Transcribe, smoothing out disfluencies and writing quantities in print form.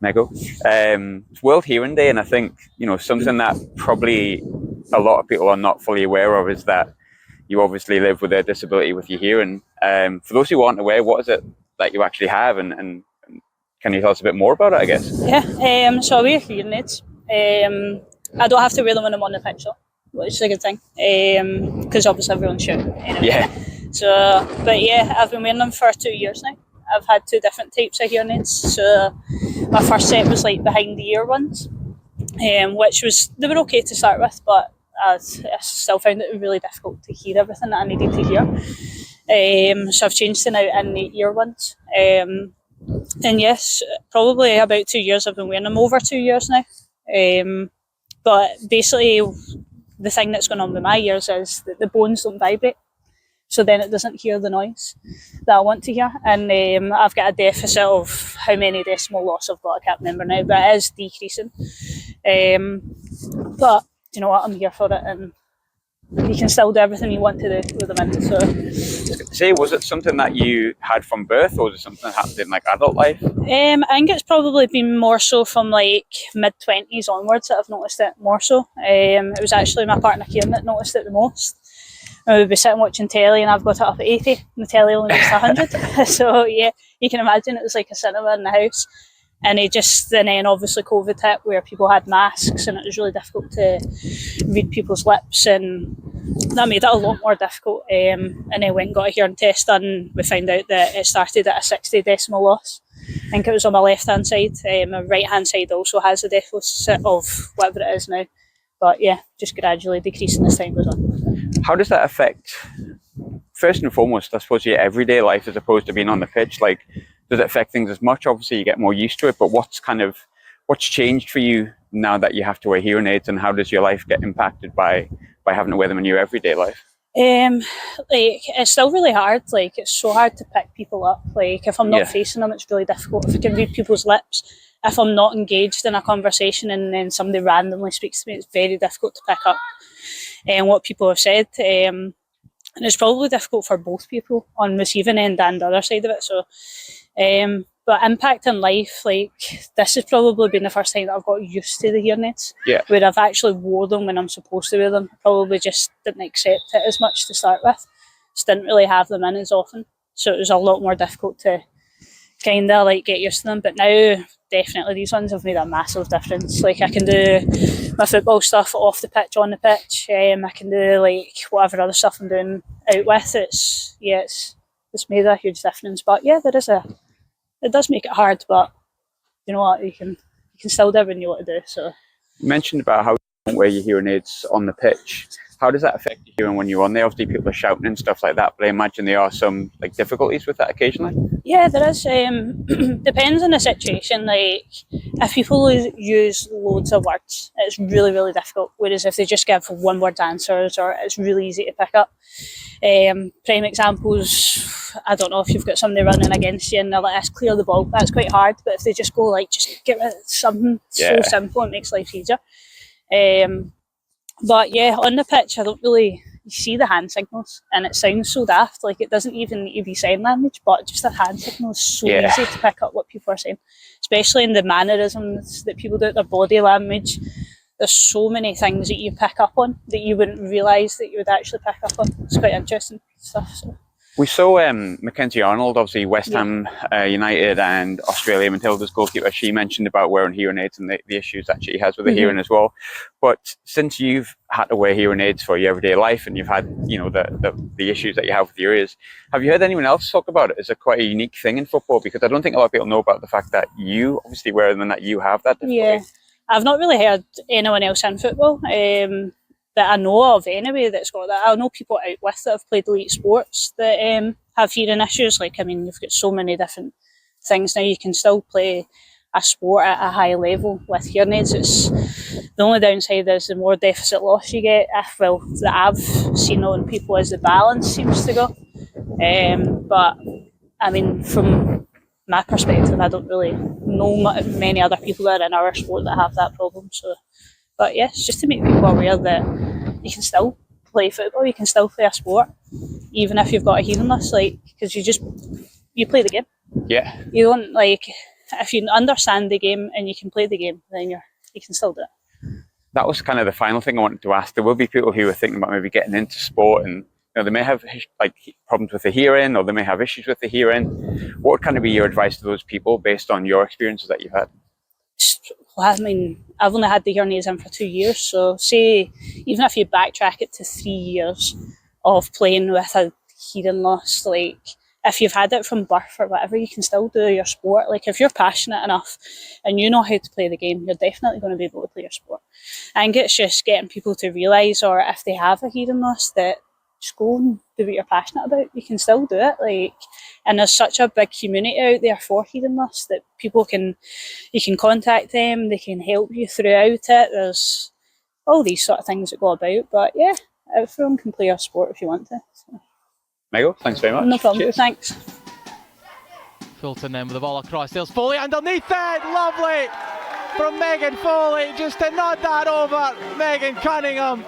Mego. It's World Hearing Day, and I think, something that probably a lot of people are not fully aware of is that you obviously live with a disability with your hearing. For those who aren't aware, what is it that you actually have, and can you tell us a bit more about it, I guess? Yeah, so I wear hearing aids. I don't have to wear them when I'm on the pitch, though, which is a good thing, because obviously everyone's shouting anyway. Yeah. So, but yeah, I've been wearing them for 2 years now. I've had 2 different types of hearing aids. So my first set was like behind the ear ones, which they were okay to start with, but I still found it really difficult to hear everything that I needed to hear. So I've changed to now in the ear ones. And yes, probably about 2 years I've been wearing them, over 2 years now. But basically, the thing that's going on with my ears is that the bones don't vibrate, so then it doesn't hear the noise that I want to hear. And I've got a deficit of how many decimal loss I've got, I can't remember now, but it is decreasing. But you know what, I'm here for it, and you can still do everything you want to do with them in. So, was it something that you had from birth, or was it something that happened in like adult life? I think it's probably been more so from like mid-20s onwards that I've noticed it more so. It was actually my partner Kieran that noticed it the most. I would be sitting watching telly and I've got it up at 80 and the telly only goes to 100. So yeah, you can imagine it was like a cinema in the house. And then obviously COVID hit, where people had masks and it was really difficult to read people's lips, and that made it a lot more difficult. And then went and got a hearing test done. We found out that it started at a 60 decimal loss. I think it was on my left hand side. My right hand side also has a deficit of whatever it is now. But yeah, just gradually decreasing as time goes on. How does that affect, first and foremost, I suppose, your everyday life as opposed to being on the pitch? Like, does it affect things as much? Obviously, you get more used to it, but what's changed for you now that you have to wear hearing aids, and how does your life get impacted by having to wear them in your everyday life? It's still really hard. Like, it's so hard to pick people up. Like, if I'm not facing them, it's really difficult. If I can read people's lips, if I'm not engaged in a conversation and then somebody randomly speaks to me, it's very difficult to pick up what people have said. And it's probably difficult for both people on receiving end and the other side of it. So, but impact in life, like, this has probably been the first time that I've got used to the hearing aids. Yeah. Where I've actually wore them when I'm supposed to wear them. I probably just didn't accept it as much to start with. Just didn't really have them in as often. So it was a lot more difficult to kind of like get used to them. But now, definitely, these ones have made a massive difference. Like, I can do my football stuff off the pitch, on the pitch. I can do like whatever other stuff I'm doing out with. It's made a huge difference. But yeah, it does make it hard, but you know what, you can still do everything you want to do. So, you mentioned about how you don't wear your hearing aids on the pitch. How does that affect your hearing when you're on there? Obviously, people are shouting and stuff like that, but I imagine there are some like difficulties with that occasionally. Yeah, there is. Depends on the situation. Like, if people use loads of words, it's really, really difficult. Whereas if they just give one-word answers, or it's really easy to pick up. Prime examples, I don't know, if you've got somebody running against you and they're like, let's clear the ball, that's quite hard. But if they just go like, just get rid of something so simple, it makes life easier. But yeah, on the pitch, I don't really see the hand signals, and it sounds so daft. Like, it doesn't even need to be sign language, but just the hand signal is so easy to pick up what people are saying, especially in the mannerisms that people do, their body language. There's so many things that you pick up on that you wouldn't realise that you would actually pick up on. It's quite interesting stuff. So. We saw Mackenzie Arnold, obviously West Ham United and Australia Matilda's goalkeeper. She mentioned about wearing hearing aids and the issues that she has with the hearing as well. But since you've had to wear hearing aids for your everyday life, and you've had, the issues that you have with your ears, have you heard anyone else talk about it? Is it quite a unique thing in football? Because I don't think a lot of people know about the fact that you obviously wear them and that you have that difficulty. Yeah, I've not really heard anyone else in football that I know of anyway that's got that. I know people out with that have played elite sports that have hearing issues. Like, I mean, you've got so many different things now. You can still play a sport at a high level with hearing aids. It's the only downside is the more deficit loss you get. That I've seen on people, is the balance seems to go. But I mean, from my perspective, I don't really know many other people that are in our sport that have that problem. So. But yeah, it's just to make people aware that you can still play football, you can still play a sport, even if you've got a hearing loss. Like, because you play the game. Yeah. You don't, like, if you understand the game and you can play the game, then you can still do it. That was kind of the final thing I wanted to ask. There will be people who are thinking about maybe getting into sport, and they may have like problems with the hearing, or they may have issues with the hearing. What would kind of be your advice to those people based on your experiences that you've had? Well, I mean, I've only had the hearing aids in for 2 years, so say even if you backtrack it to 3 years of playing with a hearing loss, like if you've had it from birth or whatever, you can still do your sport. Like if you're passionate enough and you know how to play the game, you're definitely going to be able to play your sport. I think it's just getting people to realise, or if they have a hearing loss, that just go and do what you're passionate about. You can still do it. Like, and there's such a big community out there for hearing loss that you can contact them, they can help you throughout it. There's all these sort of things that go about. But yeah, everyone can play a sport if you want to. So. Megan, thanks very much. No problem. Cheers. Thanks. Fulton then with the ball across. There's Foley underneath it. Lovely from Megan Foley just to nod that over. Megan Cunningham